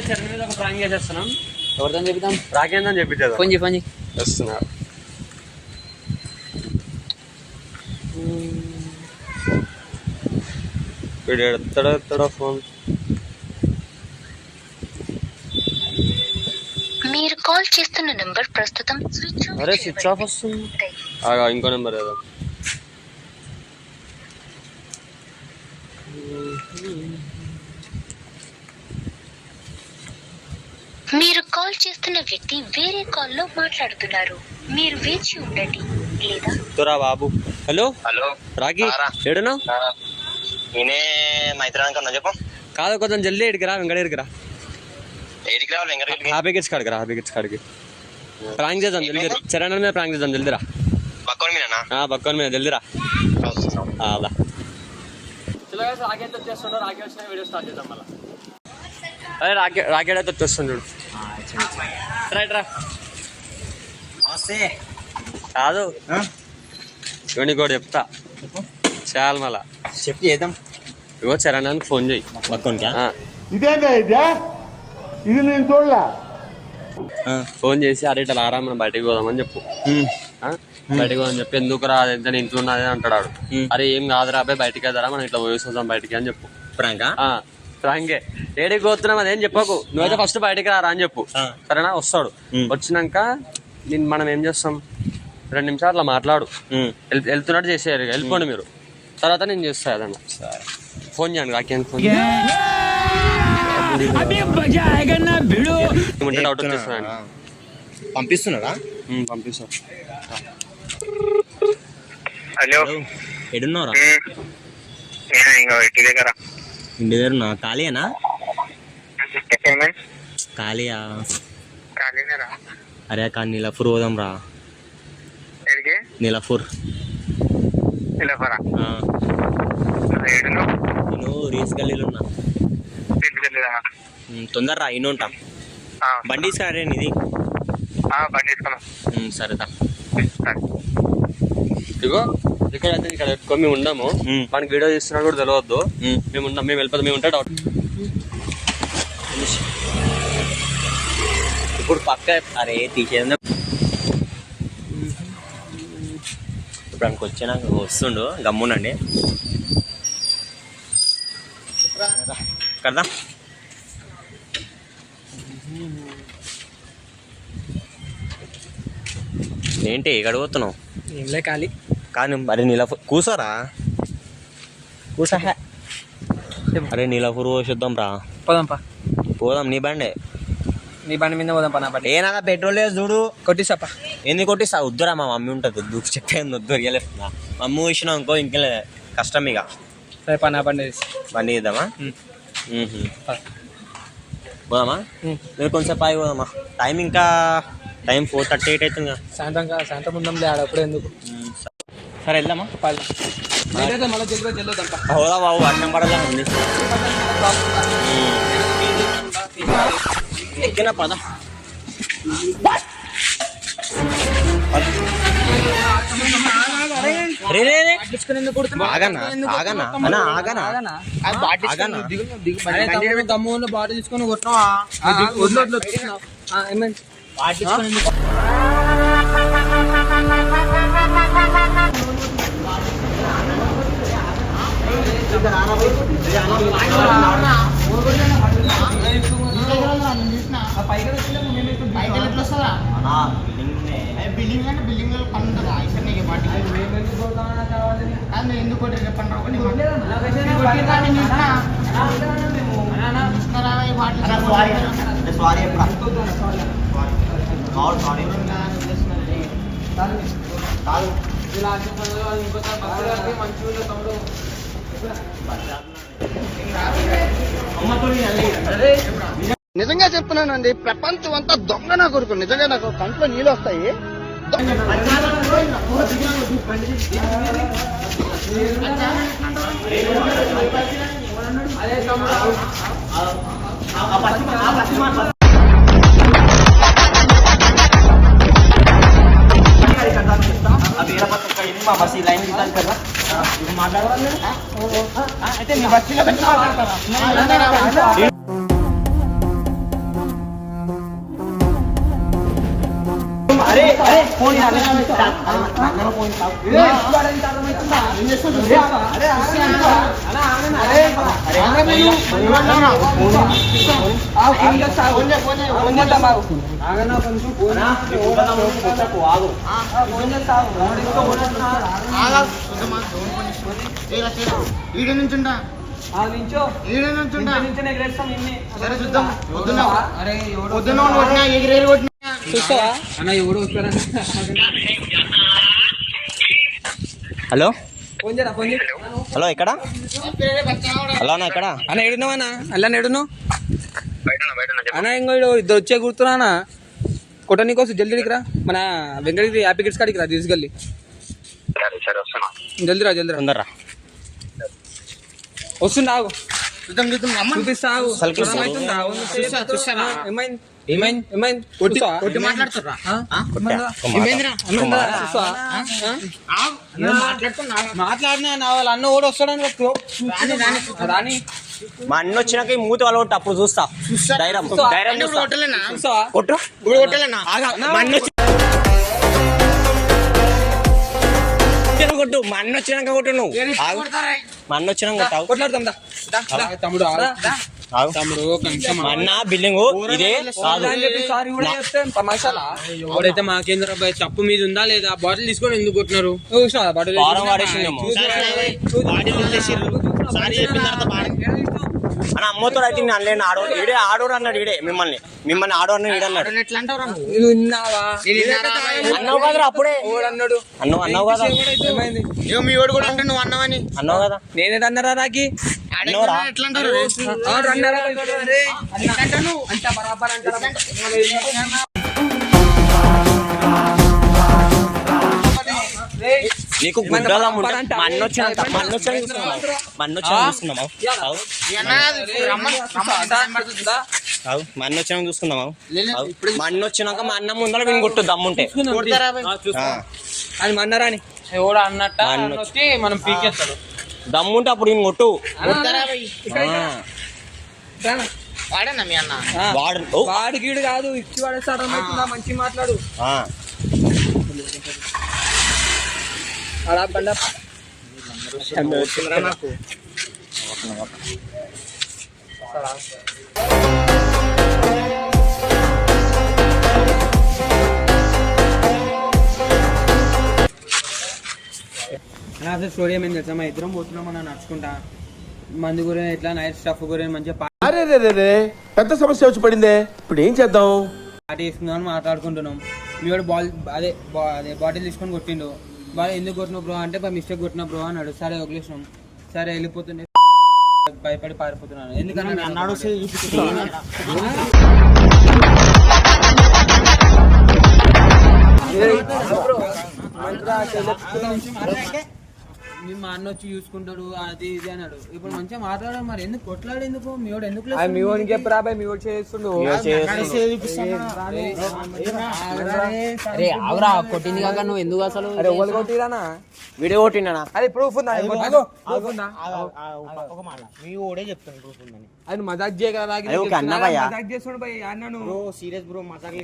చరణ్ మీద ఒక ప్రాంక్ చేసేస్తున్నాం. ఎవరితో చెప్తాం? రాకేందని చెప్పించారు. ఫోన్ వస్తున్నారు. వీడు ఎడతాడో ఫోన్. మీరు కాల్ చేస్తున్న నంబర్ ప్రస్తుతం స్విచ్ ఆఫ్ వస్తుంది. ఇంకో నెంబర్ ఏదో. మీరు కాల్ చేస్తున్న వ్యక్తి వేరే కాల్లో మాట్లాడుతున్నారు. మీరు వేచి ఉండండి లేదా తురా బాబు. హలో రాకి ఏడునా? నేనే మైత్రానికి ఉన్నా. చెప్పు. కాదు కొంచెం జల్దీ ఎడికిరా, వెంకట ఎడికిరా. ఎడికి రావాలి వెంకటగిరికి. హ్యాపీ కిడ్స్ కాడికి ప్రాంక్ చేద్దాం జల్దీ. చరణ్ మీద ప్రాంక్ చేద్దాం జల్దీరా. బక్కని మీదనా? బక్కని మీద జల్దీరా. రాకెట్ వచ్చేస్తుండో, రాకెట్ వచ్చిన వీడియో స్టార్ట్ చేద్దాం మళ్ళీ. అదే రాకెట్ అయితే వచ్చేస్తుంది చూడు. రైట్ రా. కాదు ఇవన్నీ కూడా చెప్తా చాలు మళ్ళా చెప్పి చేద్దాం. ఇగో చరణానికి ఫోన్ చేయి. బక్కనికా? ఇది నేను చూడలే. ఫోన్ చేసి అరే ఇట్లా ఆరా మనం బయటకు పోదామని చెప్పు. బయటకు పోదామని చెప్పి ఎందుకు రా ఎంత ఇంట్లో ఉన్నది అంటాడు. అరే ఏం కాదురా అబ్బాయి బయటకి వెళ్తారా మనం ఇట్లా పోయేసి వద్దాం బయటికి అని చెప్పు. ఫ్రాంకే ఏడికి పోతున్నాం అదేం చెప్పకు. నువ్వైతే ఫస్ట్ బయటకి రారా అని చెప్పు. సరేనా? వస్తాడు. వచ్చినాక మనం ఏం చేస్తాం, 2 నిమిషాలు అట్లా మాట్లాడు. వెళ్తున్నట్టు చేసేయాలి. వెళ్ళిపోండి మీరు. తర్వాత నేను చేస్తా ఏదన్నా. ఫోన్ చేయండి రాకేంద్ర ఫోన్. డౌట్ వచ్చేస్తున్నాను. పంపిస్తున్నాడా? పంపిస్తా. హలో ఎడున్నారా? ఇంటి దగ్గర. ఇంటి దగ్గర నా ఖాళీనా? ఖాళీయా? అరే కానీ నీలఫూర్ పోదాం రా. నీలఫూర్. నేను రేస్ గల్లీలో ఉన్నా. తొందరరా ఇన్ని ఉంటాం. బండి తీసుకురా నీది. సరేదా. ఇగో ఇక్కడ అయితే ఇక్కడ ఎక్కువ మేము ఉండము. మనకి వీడియో తీస్తున్నా కూడా తెలియద్దు. మేము వెళ్ళిపోతాం. మేము ఉంటే డౌట్. ఇప్పుడు పక్క అరే తీసేది. ఇప్పుడు అనుకు వచ్చినాక వస్తుండు గమ్మునండి కదా. ఏంటి ఇక్కడ పోతున్నావు? ఏంలే ఖాళీ. కానీ అరే నీలఫూర్ కూసారా? కూసా. అరే నీలఫూర్ పోషొద్దాం రా. పోదాం. నీ బండే. నీ బండి మీద పోదాం. పనా బండి ఏనాదా పెట్రోల్ లేదు చూడు. కొట్టిస్తాపా. ఎందుకు కొట్టిస్తా? వద్దురా మా మమ్మీ ఉంటుంది. వద్దు చెప్పేది వద్దు. రియలేస్తున్నా మమ్మీ ఇచ్చినా ఇంకో ఇంకే కష్టం. ఇక సరే పనా బండి బండి చేద్దామా? పోదామా? మీరు కొంచెంసేపు ఆగి పోదామా? టైం 4:38 అవుతుంది. సాయంత్రం ఉందాంలే ఆడ. అప్పుడే ఎందుకు? సరే వెళ్దామా? మళ్ళీ అవుదా బాబు వర్షం పడదా ఉంది. ఎక్కినా పద. గమ్ములో బాట తీసుకొని కొట్టినావా? బిల్డింగ్ అంటే బిల్డింగ్ పనుంటుందా? ఎందుకు నిజంగా చెప్తున్నానండి, ప్రపంచం అంతా దొంగ నా కొడుకు. నిజంగా నాకు కంట్లో నీళ్ళు వస్తాయి. అయితే మీ బస్సులో పెట్టి మాట్లాడతారా? ఈడ నుంచుంటా ఈడ నుంచుంటా సరే చూద్దాం. పొద్దున్న కొట్టినా ఎగిరేరు కొట్టినా హలో హలో ఎక్కడ హలో అన్న ఎక్కడ అన్న ఏడున్నావు అన్న అల్ల ఏడున్నావు అన్న ఇంకో ఇద్దరు వచ్చే కూర్చున్నా కొట్ట నీకోసం జల్దీ రా మన వెంకటగిరి హ్యాపీ కిడ్స్ కాడికి రా తీసుకెళ్ళి జల్దీ రా తొందరరా వస్తుందా ఆగు చూద్దాం చూపిస్తా ఆగు ఏమైంది ఏమైంది ఏమైంది కొట్టి మాట్లాడుతుర్రా మాట్లాడినా నా వాళ్ళ అన్న ఓడి వస్తాడని రాని మా అన్న వచ్చినాక ఈ మూతి వాళ్ళ అప్పుడు చూస్తా ధైర్యం చూస్తా. కొట్టు మా అన్న కొట్టు మా అన్న వచ్చినాక కొట్టు నువ్వు ఆగు. మా అన్న వచ్చినాక కొట్టావు కొట్లాడతాం తమ్ముడు తమ్ముడు మా అన్న బిల్డింగ్ ఇదే ఎవడైతే మాకేంద్ర తప్పు మీద ఉందా లేదా బాటిల్ తీసుకొని ఎందుకు కొట్టినారు వారం వాడేసిందేమో అన్న అమ్మతో అయితే నేను అనలేను ఆడోడు ఈడే ఆడోడు అన్నాడు ఈడే మిమ్మల్ని ఆడోడు ఈడే అన్నాడు అన్నావు కదరా అప్పుడే అన్నాడు అన్నావు కదా మీ వాడు కూడా అంటే నువ్వు అన్నావని అన్నావు కదా నేనేదన్నారా నాకి అన్నవరా ఎట్లా అంటారు నీకు గుడ్డల మా అన్న వచ్చినంత మా అన్న వచ్చిన చూసుకున్నాము మా అన్న వచ్చినాక చూసుకుందాము మా అన్న వచ్చినాక మా అన్న ముందర విని కొట్టు దమ్ముంటే అని మన్నరాని ఎవడు అన్నట్ట మనం పీకేస్తాడు దమ్ముంటే అప్పుడు నేను కొట్టు వాడన్నా మీ అన్న వాడు వాడి గీడు కాదు ఇచ్చి వాడేస్తాడు మంచి మాట్లాడు అలా బండ నాకు అసలు స్టోరీ ఏమైంది తెలుసా మా ఇద్దరం పోతున్నాం మనం నడుచుకుంటా మందు గురించి ఎట్లా నైట్ స్టఫ్ గురించి మంచిగా అరే పెద్ద సమస్య వచ్చి పడిందే ఇప్పుడు ఏం చేద్దాం పార్టీ వేసుకుందాం మాట్లాడుకుంటున్నాం మీ వాడు అదే బాటిల్ తీసుకొని కొట్టిండు బాగా ఎందుకు కొట్టిన బ్రో అంటే మిస్టేక్ కొట్టిన బ్రో అన్నాడు సరే వదిలేసినాం సరే వెళ్ళిపోతుండే భయపడి పారిపోతున్నాను ఎందుకంటే అన్నాడు మా అన్న వచ్చి చూసుకుంటాడు అది ఇది అన్నాడు ఇప్పుడు మంచిగా మాట్లాడాడు మరి ఎందుకు కొట్లాడేందుకు మీ వాడు ఎందుకు మీ వాడికి చెప్పరా మీ వాడు చేస్తుండు కొట్టింది కాక నువ్వు ఎందుకు అసలు కొట్టిరానా వీడియో కొట్టినా అది ప్రూఫ్ ఉందా మీ ఓడే చెప్తాను ప్రూఫ్ ఉందని అది మజాక్ చేయగలరా మజాక్ చేస్తాడు భయ్ అన్నాను సీరియస్ బ్రో మసాక్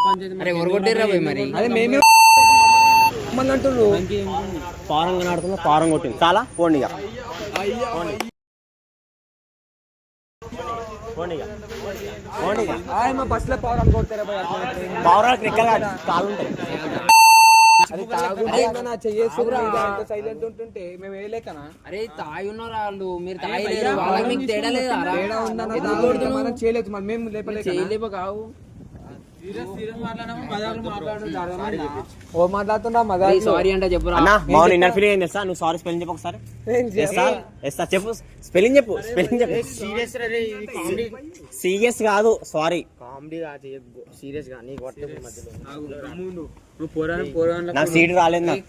పంచాయతీ అదే మేమే అంటున్నారు పారంగా ఆడుతున్నా పారం కొట్టింది చాలా పోండి మా బస్ లో పవర్ అనుకుంటారా పావురాలకు రెక్కలు కాలు ఉంటాయి సైలెంట్ ఉంటుంటే మేము వేయలేకనా అరే తాగి ఉన్నారు వాళ్ళు మీరు తాగి వాళ్ళకి మీకు తేడా లేదా తేడా ఉందన్న మనం చేయలేదు మరి మేము లేపలేక చేయలేప కావు మాట్లాడుతున్నా సారీ అంటే చెప్పు అన్నా మౌన్ ఇన్నర్ ఫీలింగ్ ఏం చేస్తా నువ్వు సారీ స్పెల్లింగ్ చెప్పు ఒకసారి చెప్పు స్పెల్లింగ్ చెప్పు సీరియస్ రే ఇది కామెడీ సీరియస్ కాదు సారీ కామెడీ కాదు సీరియస్ గా నీకు కొట్టే మధ్యలో నాకు సీట్ రాలేదు నాకు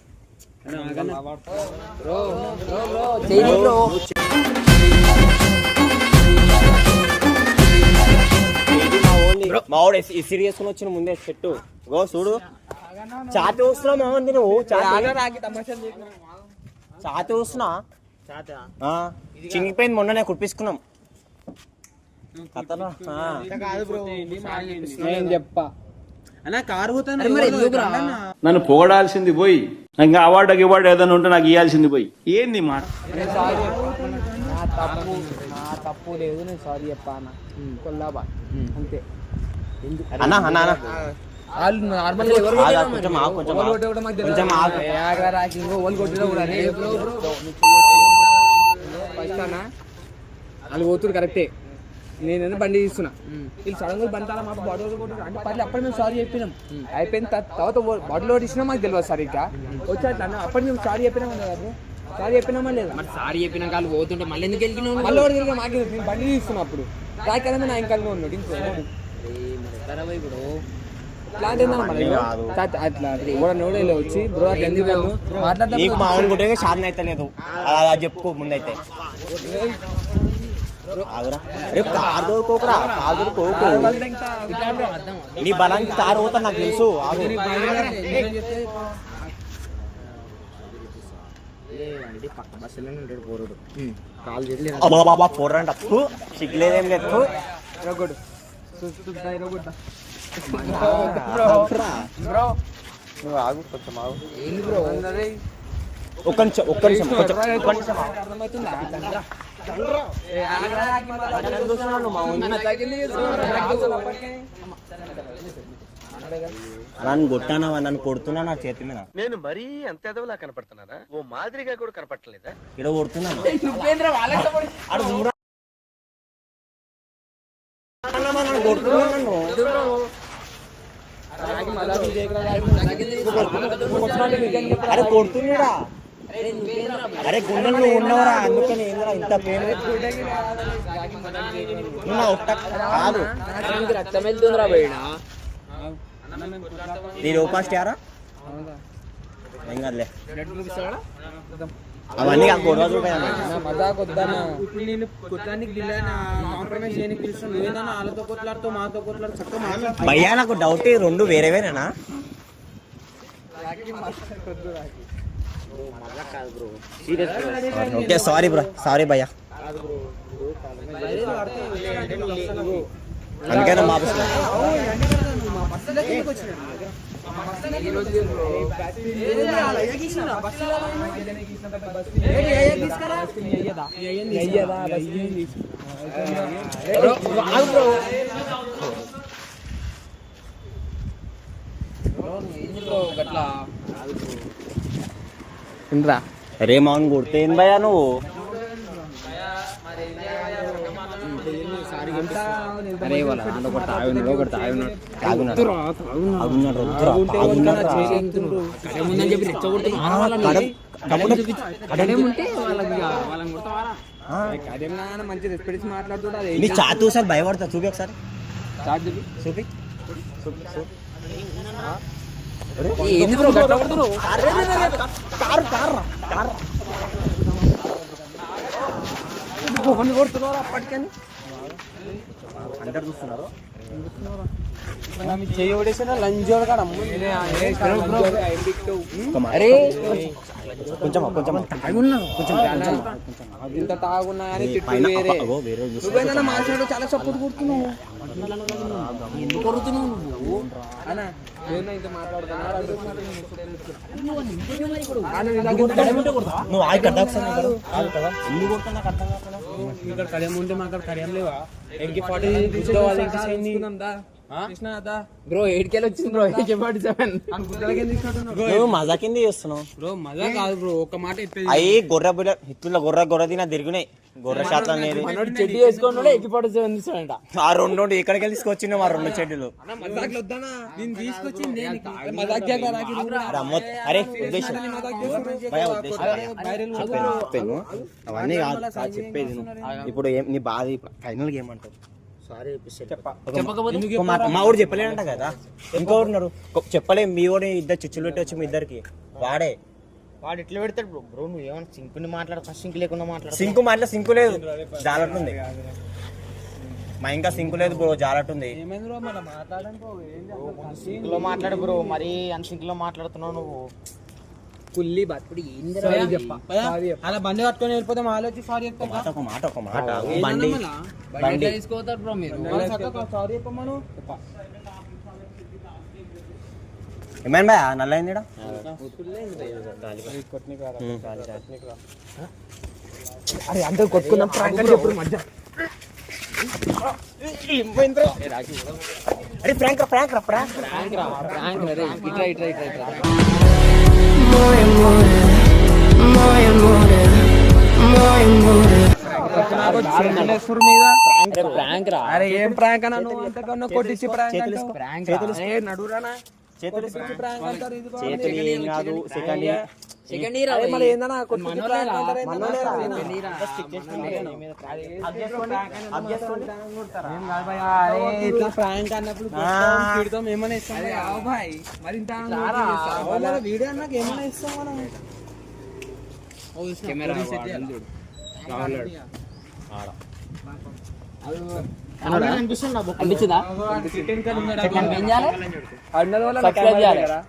మా వాడు సీరియస్ వచ్చిన ముందే చెట్టు గో చూడు చాతి వస్తున్నావు మామంది నువ్వు చాతి వస్తున్నా చింగిపోయింది మొన్న నేను కుట్టించుకున్నాం నేను చెప్పా అన్న కారు పోతాను మరి ఎందుకురా? నన్ను పొగడాల్సింది పోయి ఇంకా అవార్డు ఏదైనా ఉంటే నాకు ఇవ్వాల్సింది పోయి ఏంది మాట నా తప్పు లేదు, నేను సారీ చెప్పాను. కొల్లాబా అంతే. అన్నా అన్నా అన్నా వాళ్ళు నార్మల్ ఎవరు ఆగు, కొంచెం ఆగు, కొంచెం ఆగు. కొంచెం ఆగు. ఫస్ట్ అన్న వాళ్ళు పోతున్నారు కరెక్టే, నేనైనా బండి తీస్తున్నా, వీళ్ళు సడన్ గా బండి మా బాడీ అంటే పర్లేదు. అప్పుడు మేము సారీ చెప్పినాం, అయిపోయిన తర్వాత బాడీలో ఇచ్చినా మాకు తెలియదు సార్. ఇంకా వచ్చి అట్లా అన్న అప్పుడు మేము సారీ చెప్పినామా లేదా, సారీ చెప్పినామా లేదా? మరి సారీ చెప్పినాక వాళ్ళు పోతుంటే మళ్ళీ ఎందుకు వెళ్ళినాం? మళ్ళీ వాడు తిరిగి మాకు నేను బండి తీస్తున్నా అప్పుడు రాకనే నా ఇంకా ఉన్నాడు ఇంకో ఇప్పుడు అట్లా నోడేలో వచ్చి బ్రో అట్లా ఎందుకు మాట్లాడతాను నీకు మా ఊరు కొట్టే షార్న్ అయితే లేదు అలా చెప్పుకో ముందైతే ఆగురా. అరే కారు దొరుకోకురా, కారు దొరుకోకు. నీ బలానికి కారు పోతా నాకు తెలుసు. ఆగు. పక్క బస్సులోనే ఉంటాడు పోరుడు. కాలు చేతులు అబ్బా బాబా పోరండి అప్పు సిగ్గులేదేం లేదు. నువ్వు ఆగు, కొంచెం ఆగు. ఒక్క నిమిషం కొంచెం నన్ను కొట్టానా, నన్ను కొడుతున్నా నా చేతి మీద. నేను మరీ అంత ఎదవలా కనపడుతున్నారా? ఓ మాదిరిగా కూడా కనపడలేదా? ఇక్కడ కొడుతున్నాను. అరే కొడుతున్నాడా? అరే గుండెలు నువ్వు ఉన్నవరా, అందుకని ఏంద్రా ఇంత పేరు కాదు. రక్తం వెళ్తుందిరా పోయినా నీ లో కాస్ట్ యారా ఏం కాదులే, అవన్నీ గొడవ చూడాలి. మజాక్ వద్దానా, నేను కొట్లానికి కాంప్రమైజ్ చేయడానికి పిలుస్తాను. ఏదైనా వాళ్ళతో కొట్లాడుతూ మాతో కొట్లాడు చక్కగా మాట్లాడు. భయ్యా నాకు డౌట్ రెండు వేరేవేనా? ఓకే సారీ బ్రో, సారీ భయ్యా. అందుకైనా మా అరే మామూలు కొడితే ఏం భయ్యా నువ్వు? మంచి రెస్పెక్ట్ మాట్లాడుతుంటా. నీ చాతు సార్ భయపడతా, చూపి ఒకసారి చూపి. కొడుతున్నారు అప్పటికని అందరు చూస్తున్నారు. చేయడేసిన లంజోడు కాడ అరే కొంచెం కొంచెం ఇంత తాగున్నా కానీ తిట్టు వేరే. నువ్వేనా మాట్లాడు చాలా సపోర్ట్ కొడుతున్నావు, ఎందుకు కొడుతున్నావు నువ్వు అన్న? ఇంత మాట్లాడుతున్నా నువ్వు ఆగి కదా ఒకసారి కదా ఎందుకు కొడుతున్నా నాకు అర్థం కాకుండా. ఇక్కడ కడియం ఉంటే మా అక్కడ కడియం లేవా? ఎంకి 40 బ్రో 8 వచ్చింది బ్రో. నువ్వు మజా కింద చేస్తున్నావు బ్రో. మజా కాదు బ్రో, ఒక మాట చెప్పేది. అవి గొర్రె బుల్ల హిత్తుల గొర్రె తిన తిరిగినాయి. గొర్రె శాతం అనేది చెడ్డి వేసుకొని ఎక్కి 47 ఆ రెండు ఎక్కడికి తీసుకొచ్చిండు మా రెండు చెడ్డీలు. తీసుకొచ్చింది అరే ఉద్దేశం చెప్పాను అవన్నీ కాదు చెప్పేది. ఇప్పుడు నీ బాధ ఫైనల్ గా ఏమంటావు? మా ఊరు చెప్పలేనంట కదా, ఇంకోరు ఉన్నారు చెప్పలేం. మీ ఊరి ఇద్దరు చిచ్చులు పెట్టి వచ్చి మీ ఇద్దరికి వాడే వాడు ఎట్లా పెడతాడు బ్రో? బ్రో నువ్వు ఏమన్నా సింకుని మాట్లాడతా, సింకు లేకుండా మాట్లాడు. సింకు లేదు, జాలట్టుంది. మా ఇంకా సింకు లేదు బ్రో, జాలట్టుంది. సింకులో మాట్లాడు బ్రో, మరి అంత సింకులో మాట్లాడుతున్నావు నువ్వు. కుల్లి బతుడు అలా బండి పట్టుకొని వెళ్ళిపోతే ఆలోచి సారీ చెప్తా. ఒక మాట బండి తీసుకోతారు బ్రో మీరు. సారీ చెప్పమను. ఏమైనా భయ నల్లైంది ఈడ? అరే అందరూ కొట్టుకున్నాం ప్రాంక్ అని చెప్పు మధ్య అరే ఫ్రాంక్ రా ఫ్రాంక్ రా ఫ్రాంక్ రే ఇట్రా ఇట్రా ఇట్రా ఇట్రా అరే ఏం ప్రాంక్ అన్నా నువ్వు అంతకన్నా కొట్టించి ప్రాంక్ నడురానా చేతులు ప్రాంక్ అంటారు ఇది బాగుంది. చేతులు ఏం కాదు సెకండ్ సెకండ్ ఇయర్ అరే మరి ఏందన్నా కొట్టించి ప్రాంక్ అంటారు ఏందన్నా? ఏం కాదు భయ్యా, అరే ఇట్లా ప్రాంక్ అన్నప్పుడు తిడతాం ఏమైనా ఇస్తాం భాయ్ మరి ఇంత వీడియో అన్నాక ఏమైనా ఇస్తాం మనం కెమెరా అనిపించిందా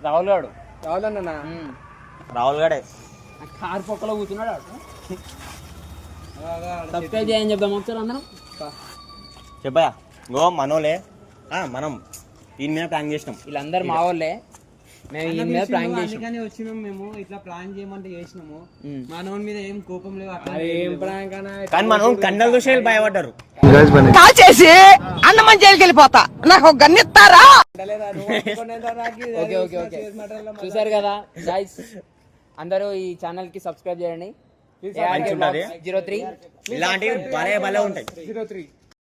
రాహుల్ గాడు రాహుల్ అన్న రాహుల్ గడే కార్ పొక్కలో కూర్చున్నాడు సబ్స్క్రైబ్ చేయని చెప్దాం ఒకసారి అందరం చెప్పయా గో మనోలే మనం దీని మీద ప్లాన్ చేసినాం. వీళ్ళందరూ మా వాళ్ళే మేము ఈ మీద ప్రాంక్ చేసినాం అందుకని వచ్చినాం మేము ఇట్లా ప్లాన్ చేయమంటే చేసినాము మనోని మీద ఏం కోపం లేవు అట్లా ఏం ప్రాంక్ అన్నా కానీ మనం కండలు చూసి భయపడ్డారు. ఓకే ఓకే ఓకే చూసారు కదా గైస్ అందరూ ఈ ఛానల్ కి సబ్స్క్రైబ్ చేయండి 03 ఇలాంటివి భలే భలే ఉంటాయి. 03